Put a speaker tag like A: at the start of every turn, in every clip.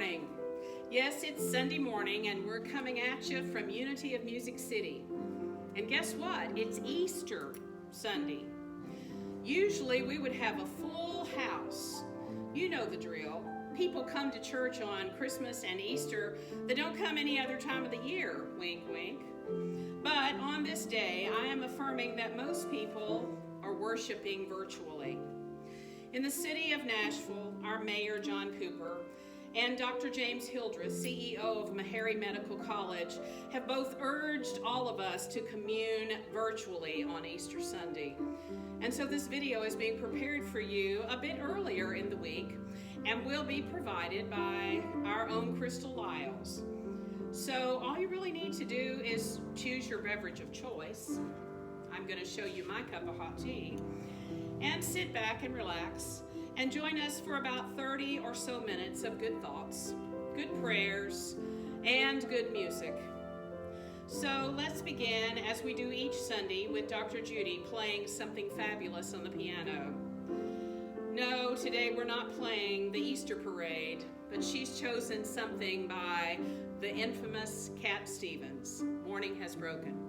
A: morning. Yes, it's Sunday morning, and we're coming at you from Unity of Music City. And guess what? It's Easter Sunday. Usually we would have a full house. You know the drill. People come to church on Christmas and Easter. They don't come any other time of the year, wink, wink. But on this day, I am affirming that most people are worshiping virtually. In the city of Nashville, our mayor, John Cooper, and Dr. James Hildreth, CEO of Meharry Medical College, have both urged all of us to commune virtually on Easter Sunday. And so this video is being prepared for you a bit earlier in the week and will be provided by our own Crystal Lyles. So all you really need to do is choose your beverage of choice. I'm going to show you my cup of hot tea. And sit back and relax and join us for about 30 or so minutes of good thoughts, good prayers, and good music. So let's begin, as we do each Sunday, with Dr. Judy playing something fabulous on the piano. No, today we're not playing the Easter Parade, but she's chosen something by the infamous Cat Stevens, Morning Has Broken.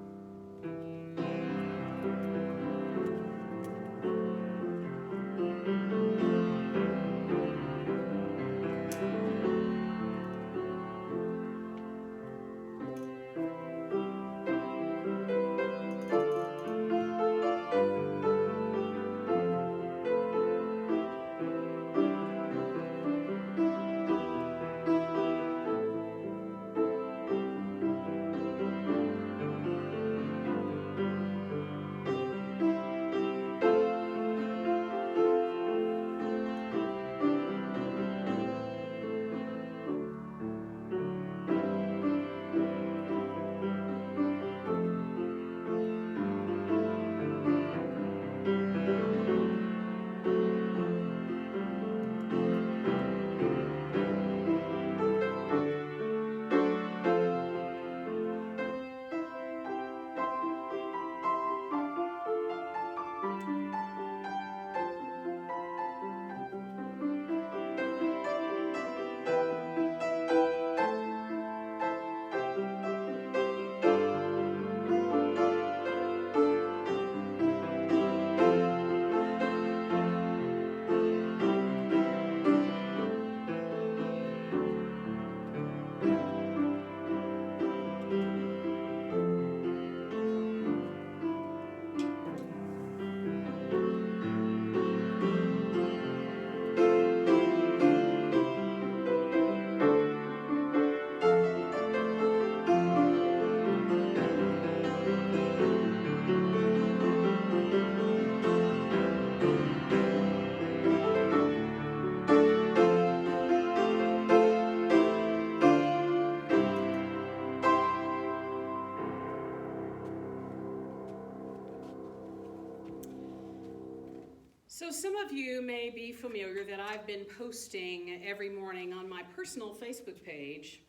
A: So some of you may be familiar that I've been posting every morning on my personal Facebook page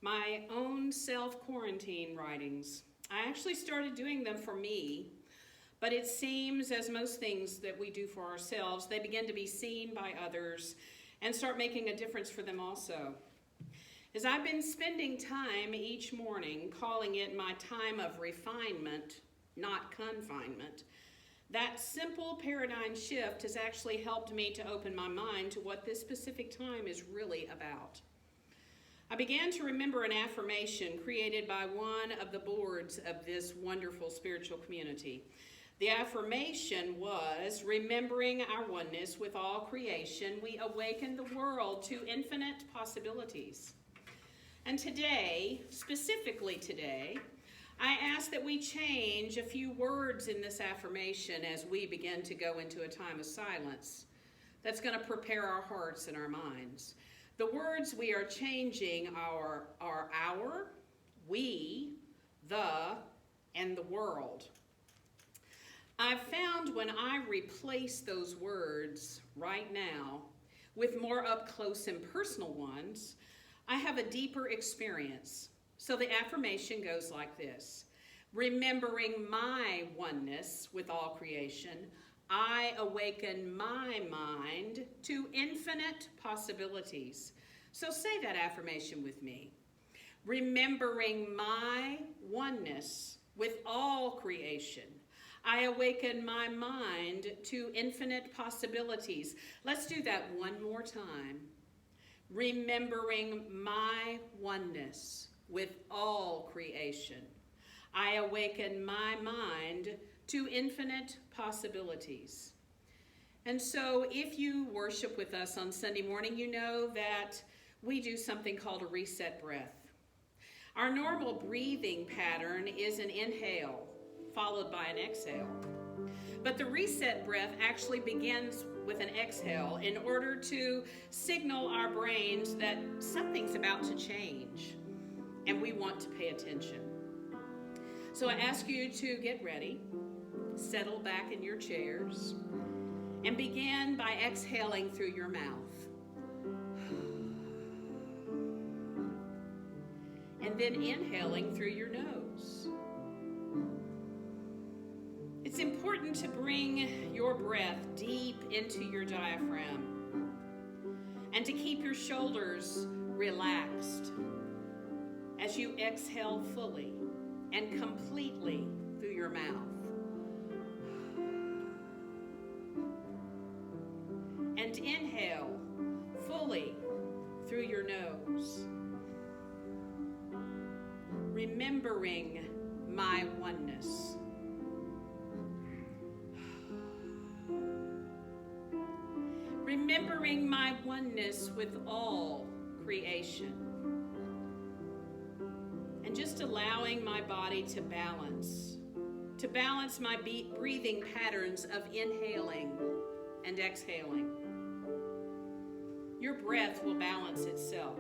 A: my own self-quarantine writings. I actually started doing them for me, but it seems, as most things that we do for ourselves, they begin to be seen by others and start making a difference for them also. As I've been spending time each morning, calling it my time of refinement, not confinement, that simple paradigm shift has actually helped me to open my mind to what this specific time is really about. I began to remember an affirmation created by one of the boards of this wonderful spiritual community. The affirmation was, remembering our oneness with all creation, we awaken the world to infinite possibilities. And today, specifically today, I ask that we change a few words in this affirmation as we begin to go into a time of silence that's going to prepare our hearts and our minds. The words we are changing are our, we, the, and the world. I've found when I replace those words right now with more up close and personal ones, I have a deeper experience. So the affirmation goes like this: remembering my oneness with all creation, I awaken my mind to infinite possibilities. So say that affirmation with me. Remembering my oneness with all creation, I awaken my mind to infinite possibilities. Let's do that one more time. Remembering my oneness with all creation, I awaken my mind to infinite possibilities. And so if you worship with us on Sunday morning, you know that we do something called a reset breath. Our normal breathing pattern is an inhale followed by an exhale. But the reset breath actually begins with an exhale in order to signal our brains that something's about to change and we want to pay attention. So I ask you to get ready, settle back in your chairs, and begin by exhaling through your mouth. And then inhaling through your nose. It's important to bring your breath deep into your diaphragm and to keep your shoulders relaxed as you exhale fully and completely through your mouth. And inhale fully through your nose. Remembering my oneness. Remembering my oneness with all creation. And just allowing my body to balance my breathing patterns of inhaling and exhaling. Your breath will balance itself.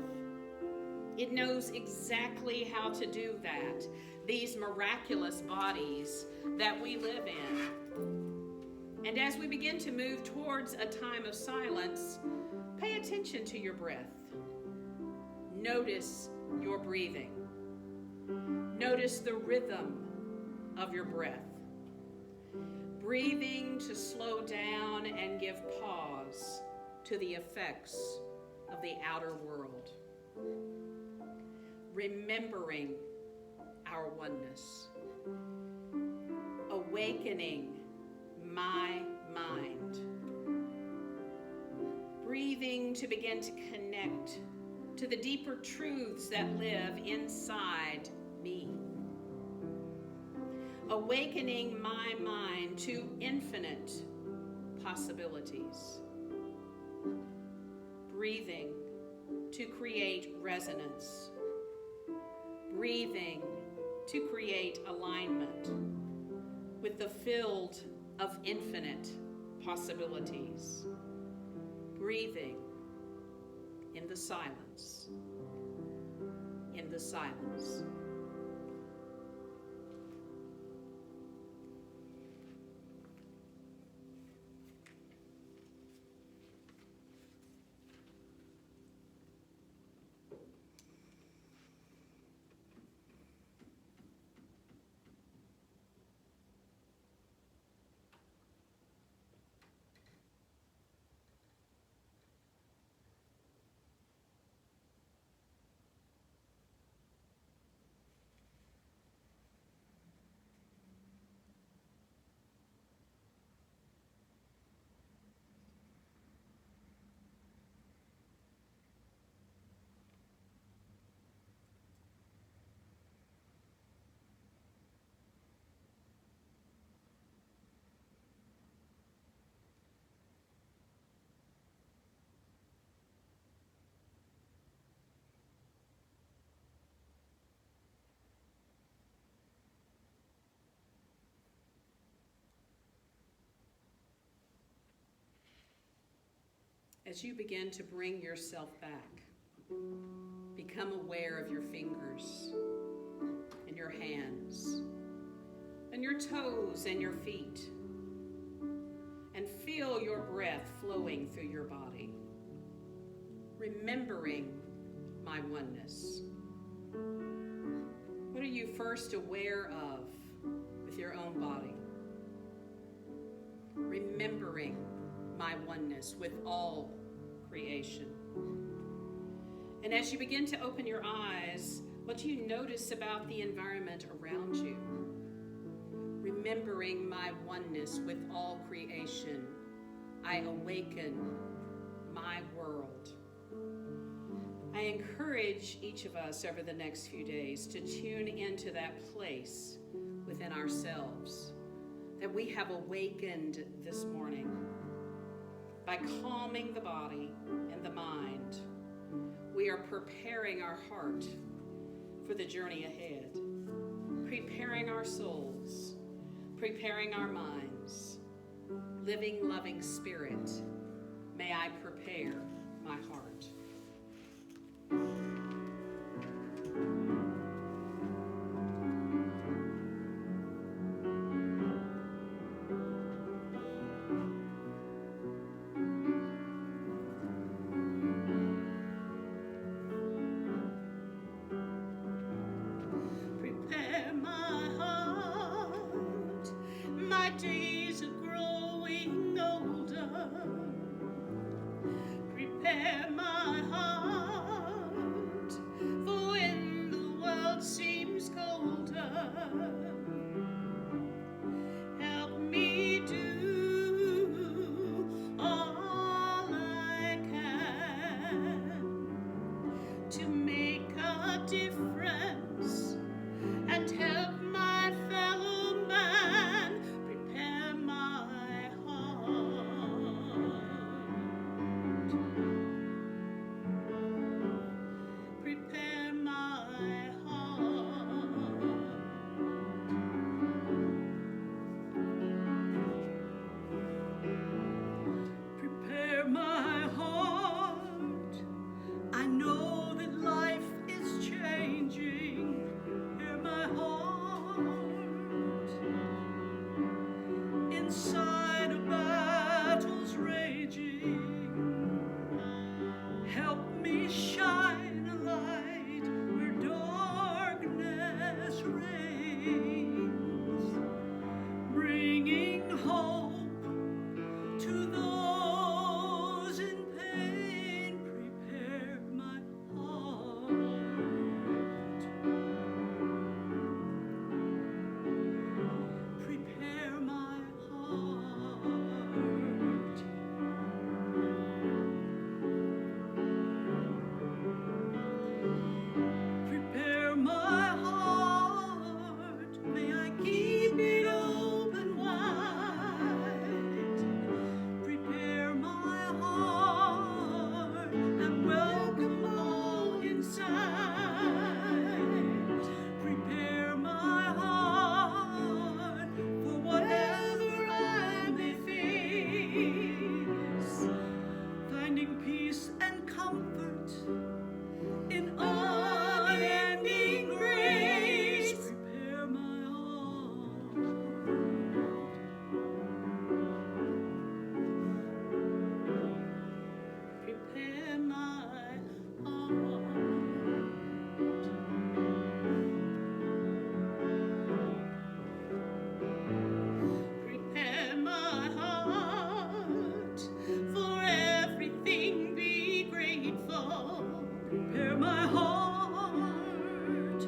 A: It knows exactly how to do that. These miraculous bodies that we live in. And as we begin to move towards a time of silence, pay attention to your breath. Notice your breathing. Notice the rhythm of your breath. Breathing to slow down and give pause to the effects of the outer world. Remembering our oneness. Awakening my mind. Breathing to begin to connect to the deeper truths that live inside me. Awakening my mind to infinite possibilities. Breathing to create resonance. Breathing to create alignment with the field of infinite possibilities. Breathing in the silence. In the silence. As you begin to bring yourself back, become aware of your fingers and your hands and your toes and your feet, and feel your breath flowing through your body, remembering my oneness. What are you first aware of with your own body? Remembering my oneness with all creation. And as you begin to open your eyes, what do you notice about the environment around you? Remembering my oneness with all creation, I awaken my world. I encourage each of us over the next few days to tune into that place within ourselves that we have awakened this morning by calming the body and the mind. We are preparing our heart for the journey ahead, preparing our souls, preparing our minds. Living, loving Spirit, may I prepare my heart.
B: Prepare my heart, my days are growing older. Prepare my heart for when the world seems colder. Help me do all I can to make a difference and help my fellow man. Prepare my heart. Prepare my heart. Prepare my heart. I know that life is changing. Prepare my heart. Inside a battle's raging, help me shine a light where darkness reigns, bringing hope to those in pain. Prepare my heart. Prepare my heart. Prepare my heart. May I keep it open wide. Prepare my heart and welcome all inside. Prepare my heart for whatever I may face, finding peace and comfort in unending grace. Prepare my heart. Prepare my heart. Prepare my heart for everything, be grateful. Prepare my heart,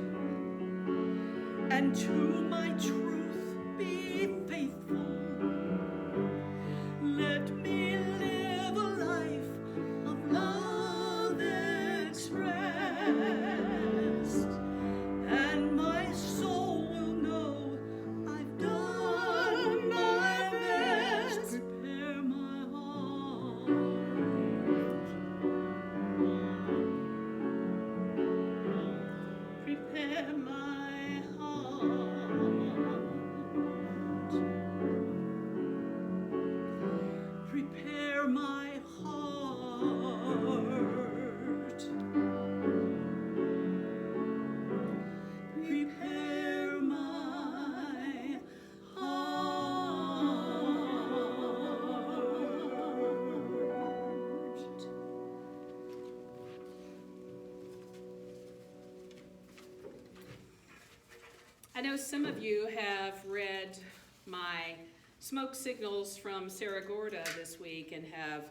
B: and to my truth be faithful. Let me live a life of love expressed, and my soul will know I've done my best. Prepare my heart. Prepare my heart. Prepare my heart. Prepare my heart.
A: I know some of you have read my smoke signals from Sarah Gorda this week and have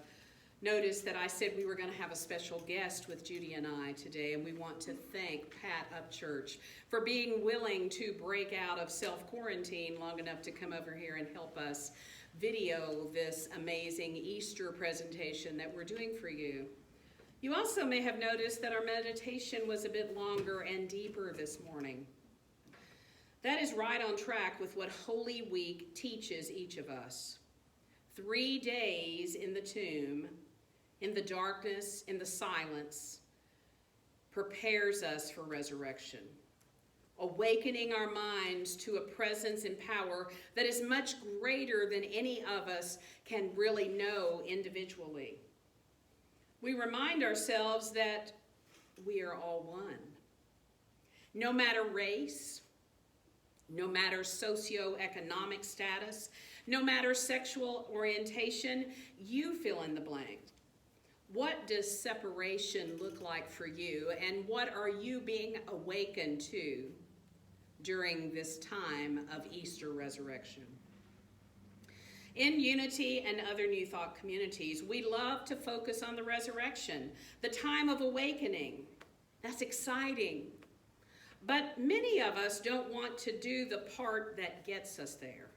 A: notice that I said we were going to have a special guest with Judy and I today, and we want to thank Pat Upchurch for being willing to break out of self-quarantine long enough to come over here and help us video this amazing Easter presentation that we're doing for you. You also may have noticed that our meditation was a bit longer and deeper this morning. That is right on track with what Holy Week teaches each of us. 3 days in the tomb, in the darkness, in the silence, prepares us for resurrection, awakening our minds to a presence and power that is much greater than any of us can really know individually. We remind ourselves that we are all one. No matter race, no matter socioeconomic status, no matter sexual orientation, you fill in the blank. What does separation look like for you, and what are you being awakened to during this time of Easter resurrection? In Unity and other New Thought communities, we love to focus on the resurrection, the time of awakening. That's exciting. But many of us don't want to do the part that gets us there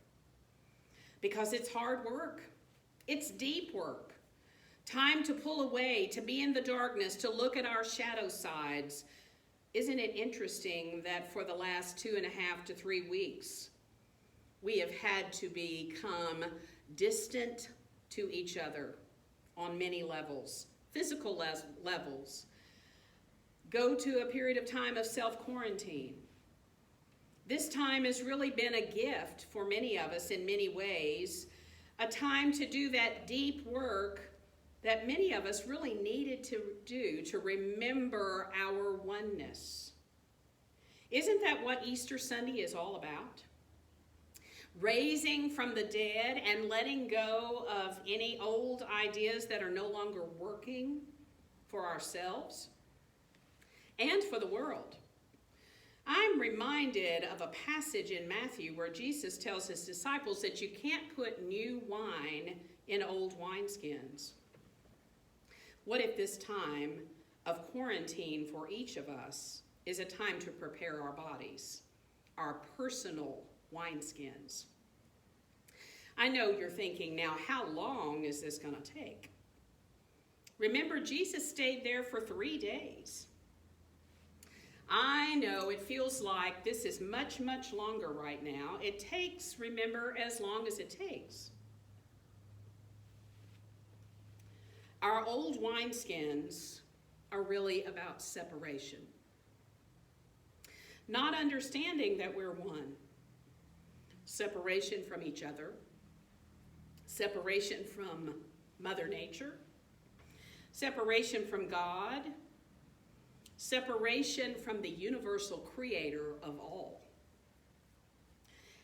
A: because it's hard work. It's deep work. Time to pull away, to be in the darkness, to look at our shadow sides. Isn't it interesting that for the last 2.5 to 3 weeks, we have had to become distant to each other on many levels, physical levels. Go to a period of time of self-quarantine. This time has really been a gift for many of us in many ways, a time to do that deep work that many of us really needed to do to remember our oneness. Isn't that what Easter Sunday is all about? Raising from the dead and letting go of any old ideas that are no longer working for ourselves and for the world. I'm reminded of a passage in Matthew where Jesus tells his disciples that you can't put new wine in old wineskins. What if this time of quarantine for each of us is a time to prepare our bodies, our personal wineskins? I know you're thinking now, how long is this going to take? Remember, Jesus stayed there for 3 days. I know it feels like this is much, much longer right now. It takes, remember, as long as it takes. Our old wineskins are really about separation. Not understanding that we're one. Separation from each other. Separation from Mother Nature. Separation from God. Separation from the universal creator of all.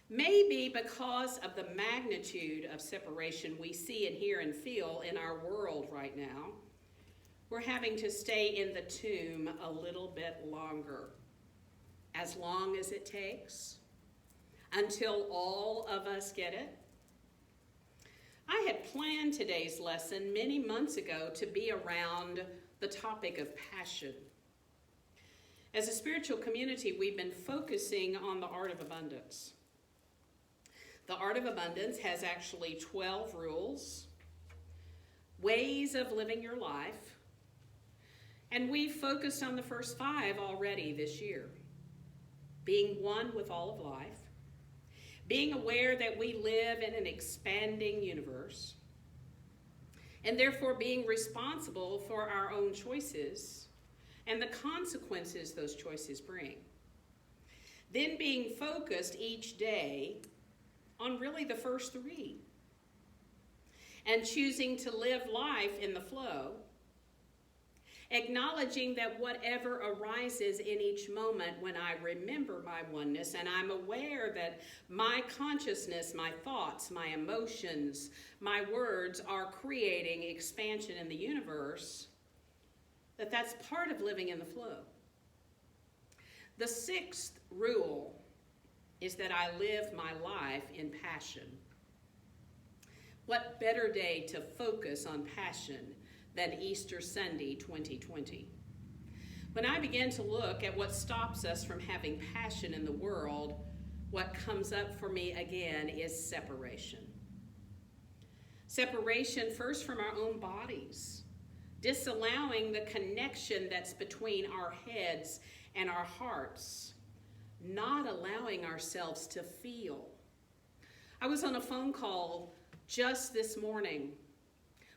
A: Maybe because of the magnitude of separation we see and hear and feel in our world right now, we're having to stay in the tomb a little bit longer. As long as it takes, until all of us get it. I had planned today's lesson many months ago to be around the topic of passion. As a spiritual community, we've been focusing on the art of abundance. The art of abundance has actually 12 rules, ways of living your life, and we've focused on the first 5 already this year. Being one with all of life, being aware that we live in an expanding universe, and therefore being responsible for our own choices and the consequences those choices bring. Then being focused each day on really the first 3. And choosing to live life in the flow. Acknowledging that whatever arises in each moment when I remember my oneness and I'm aware that my consciousness, my thoughts, my emotions, my words are creating expansion in the universe, that's part of living in the flow. The 6th rule is that I live my life in passion. What better day to focus on passion than Easter Sunday 2020. When I begin to look at what stops us from having passion in the world, what comes up for me again is separation. Separation first from our own bodies, disallowing the connection that's between our heads and our hearts, not allowing ourselves to feel. I was on a phone call just this morning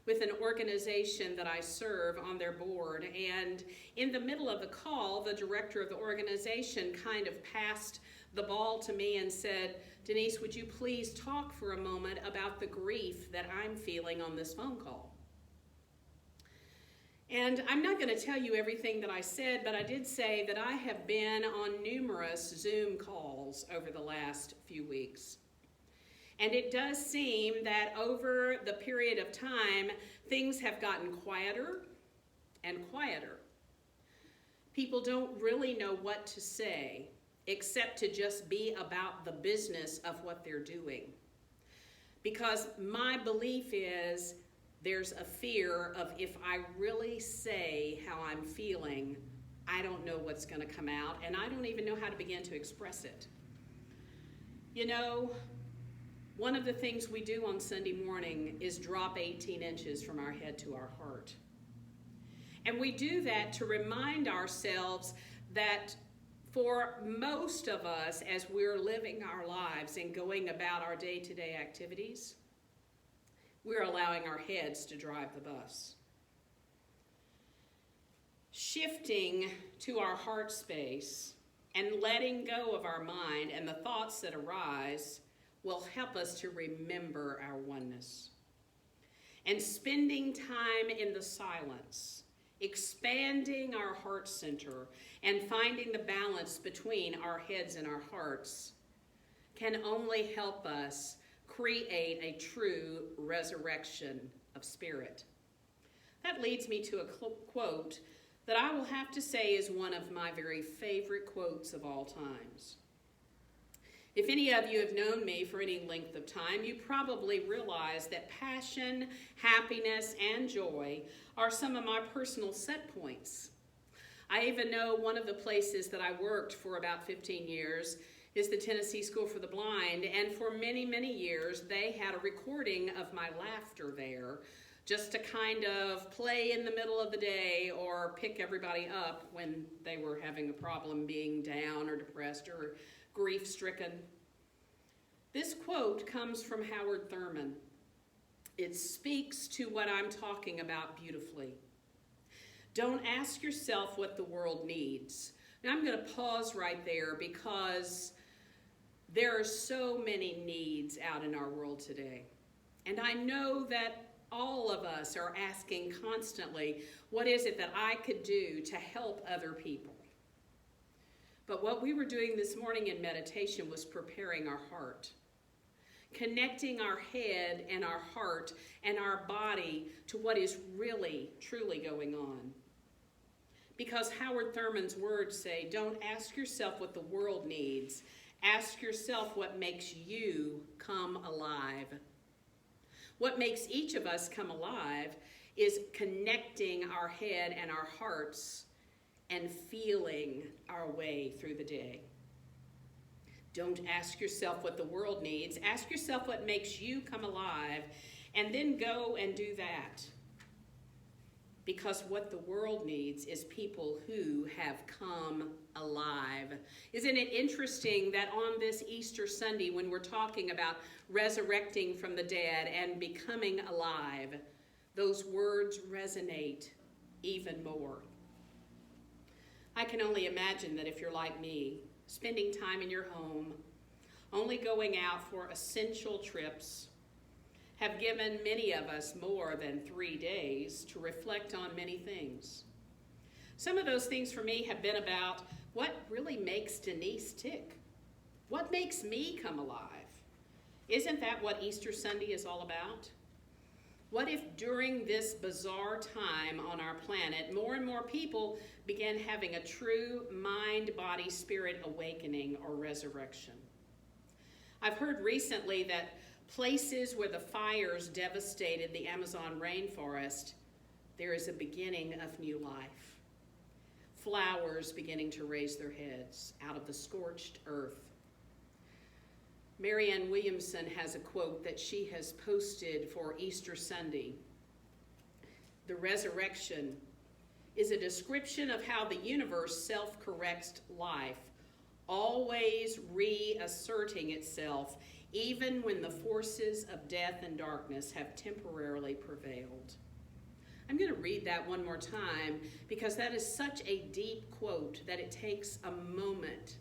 A: with an organization that I serve on their board, and in the middle of the call, the director of the organization kind of passed the ball to me and said, "Denise, would you please talk for a moment about the grief that I'm feeling on this phone call?" And I'm not going to tell you everything that I said, but I did say that I have been on numerous Zoom calls over the last few weeks. And it does seem that over the period of time, things have gotten quieter and quieter. People don't really know what to say, except to just be about the business of what they're doing. Because my belief is there's a fear of, if I really say how I'm feeling, I don't know what's going to come out, and I don't even know how to begin to express it. You know, one of the things we do on Sunday morning is drop 18 inches from our head to our heart. And we do that to remind ourselves that for most of us, as we're living our lives and going about our day-to-day activities, we're allowing our heads to drive the bus. Shifting to our heart space and letting go of our mind and the thoughts that arise will help us to remember our oneness. And spending time in the silence, expanding our heart center, and finding the balance between our heads and our hearts can only help us create a true resurrection of spirit. That leads me to a quote that I will have to say is one of my very favorite quotes of all times. If any of you have known me for any length of time, you probably realize that passion, happiness, and joy are some of my personal set points. I even know one of the places that I worked for about 15 years is the Tennessee School for the Blind, and for many, many years they had a recording of my laughter there just to kind of play in the middle of the day or pick everybody up when they were having a problem being down or depressed or grief-stricken. This quote comes from Howard Thurman. It speaks to what I'm talking about beautifully. Don't ask yourself what the world needs. Now I'm going to pause right there because there are so many needs out in our world today. And I know that all of us are asking constantly, what is it that I could do to help other people? But what we were doing this morning in meditation was preparing our heart, connecting our head and our heart and our body to what is really, truly going on. Because Howard Thurman's words say, don't ask yourself what the world needs. Ask yourself what makes you come alive. What makes each of us come alive is connecting our head and our hearts and feeling our way through the day. Don't ask yourself what the world needs. Ask yourself what makes you come alive, and then go and do that. Because what the world needs is people who have come alive. Isn't it interesting that on this Easter Sunday, when we're talking about resurrecting from the dead and becoming alive, those words resonate even more. I can only imagine that if you're like me, spending time in your home, only going out for essential trips, have given many of us more than 3 days to reflect on many things. Some of those things for me have been about what really makes Denise tick. What makes me come alive? Isn't that what Easter Sunday is all about? What if during this bizarre time on our planet, more and more people began having a true mind, body, spirit awakening or resurrection? I've heard recently that places where the fires devastated the Amazon rainforest there is a beginning of new life. Flowers beginning to raise their heads out of the scorched earth. Marianne Williamson has a quote that she has posted for Easter Sunday. The resurrection is a description of how the universe self-corrects life, always reasserting itself, even when the forces of death and darkness have temporarily prevailed. I'm going to read that one more time because that is such a deep quote that it takes a moment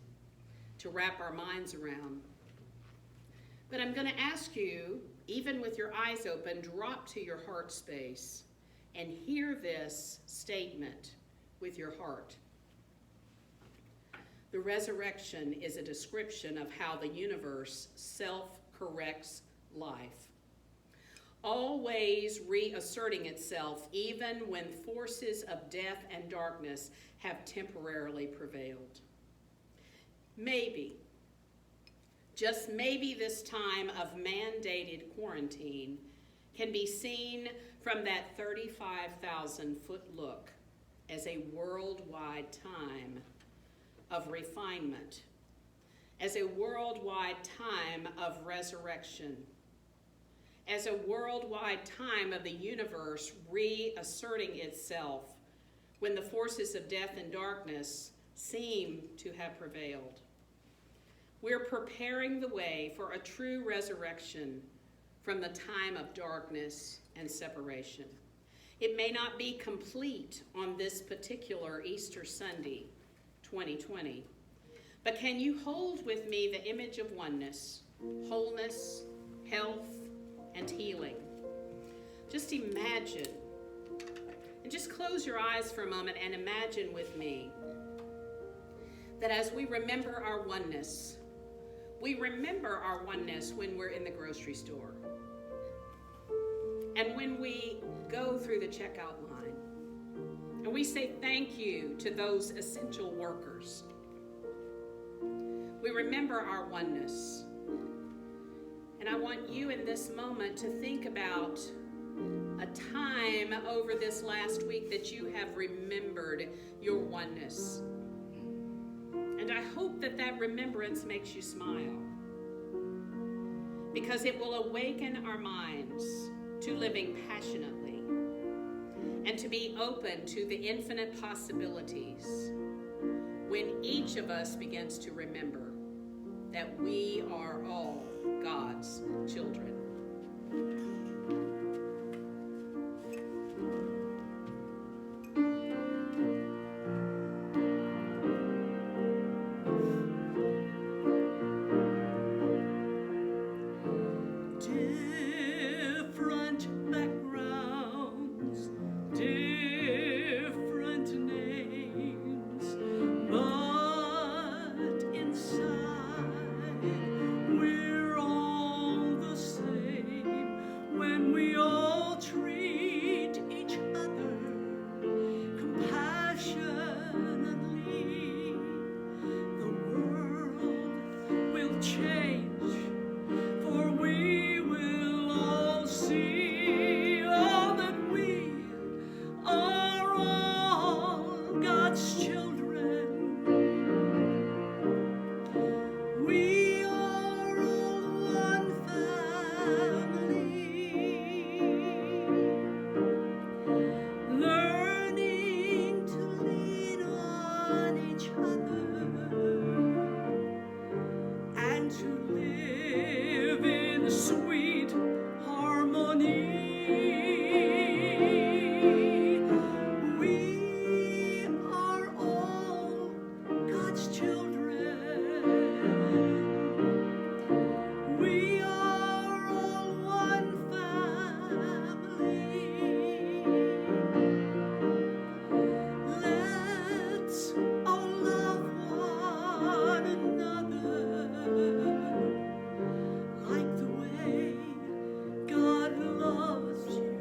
A: to wrap our minds around. But I'm going to ask you, even with your eyes open, drop to your heart space and hear this statement with your heart. The resurrection is a description of how the universe self-corrects life, always reasserting itself even when forces of death and darkness have temporarily prevailed. Maybe, just maybe, this time of mandated quarantine can be seen from that 35,000-foot look as a worldwide time of refinement, as a worldwide time of resurrection, as a worldwide time of the universe reasserting itself when the forces of death and darkness seem to have prevailed. We're preparing the way for a true resurrection from the time of darkness and separation. It may not be complete on this particular Easter Sunday, 2020, but can you hold with me the image of oneness, wholeness, health, and healing? Just imagine, and just close your eyes for a moment and imagine with me that as we remember our oneness, we remember our oneness when we're in the grocery store and when we go through the checkout line and we say thank you to those essential workers. We remember our oneness. And I want you in this moment to think about a time over this last week that you have remembered your oneness. And I hope that that remembrance makes you smile, because it will awaken our minds to living passionately and to be open to the infinite possibilities when each of us begins to remember that we are all God's children.
B: Different backgrounds, different names, but inside we're all the same when we all treat each other compassionately. The world will change, for we will all see that we are all God's children. We are all one family, learning to lean on each other and to live in sweet harmony. We are all God's children. We are all one family. Let's all love one another like the way God loves you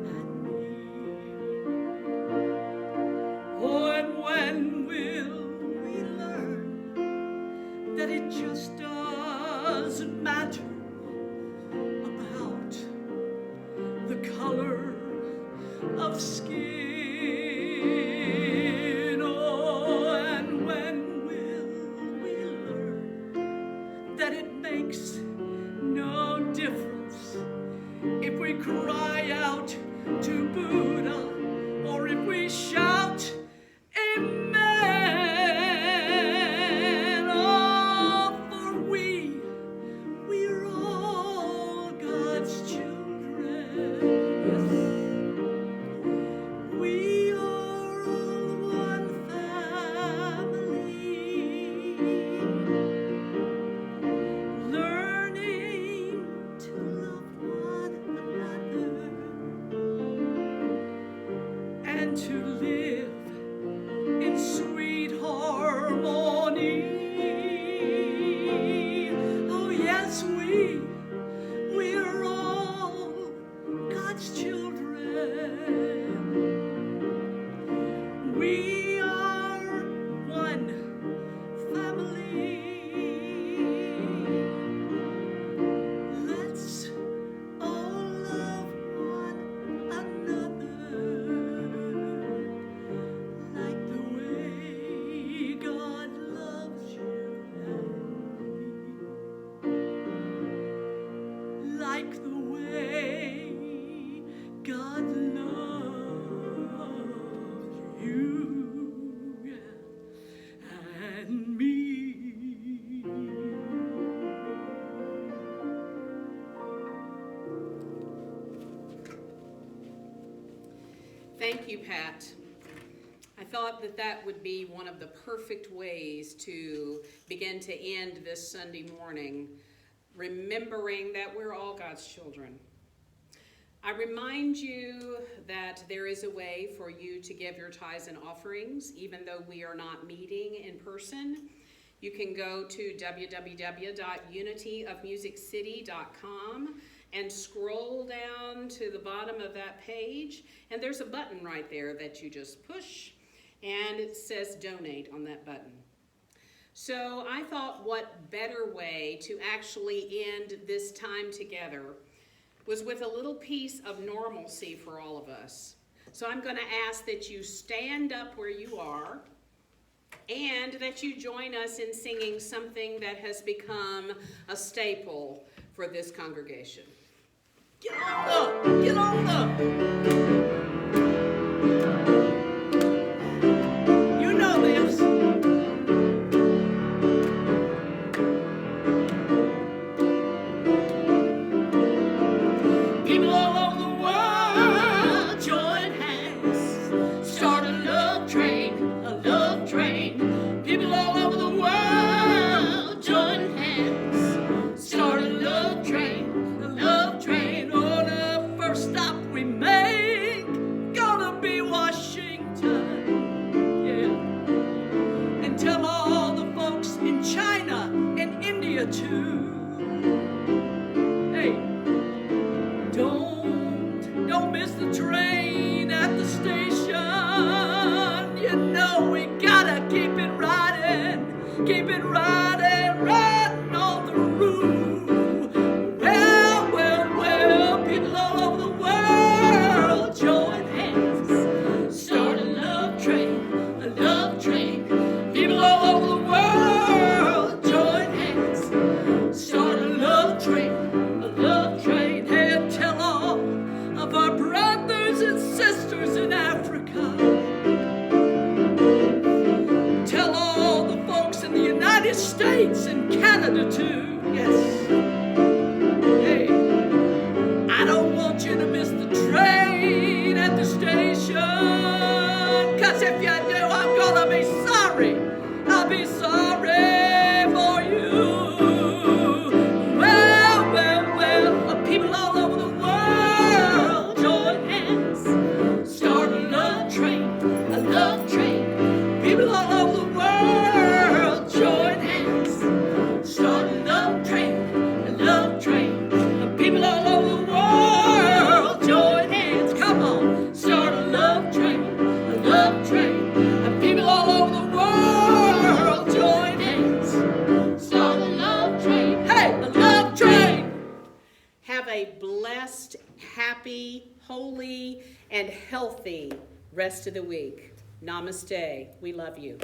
B: and me. Oh, and when will we learn that it just doesn't matter about the color of skin. Oh, and when will we learn that it makes no difference if we cry out to Buddha or if we shout Amen? Oh, for we're all God's children. Yes. We are all one family, learning to love one another and to live in sweet harmony. Oh yes, we're all God's children. We are one family. Let's all love one another like the way God loves you and me. Like the way God loves you and me.
A: Thank you, Pat. I thought that would be one of the perfect ways to begin to end this Sunday morning, remembering that we're all God's children. I remind you that there is a way for you to give your tithes and offerings, even though we are not meeting in person. You can go to www.unityofmusiccity.com and scroll down to the bottom of that page, and there's a button right there that you just push, and it says donate on that button. So I thought what better way to actually end this time together was with a little piece of normalcy for all of us. So I'm going to ask that you stand up where you are and that you join us in singing something that has become a staple for this congregation.
B: Get on up! Get on up! You know this. People all over the world join hands, start a love train, a love train. People all over the world join hands, start a love train, a love train. Oh, the first stop we make gonna be Washington, yeah. And tell all the folks in China and India too. Hey. Don't miss the train at the station. You know we gotta keep it riding, riding on the route. Well, people all over the world join hands, start a love train, a love train. People all over the world join hands, start a love train, a love train. And tell all of our brothers and sisters in Africa. Tell all the folks in the United States and Canada too. Yes. Hey, I don't want you to miss the train at the station. 'Cause if you do, I'm gonna be sorry. I'll be sorry for you. Well, people all over the world join hands, start a love train, a love train. People all over the world join hands, start a love train, a love train. People all over the world
A: happy, holy, and healthy rest of the week. Namaste. We love you.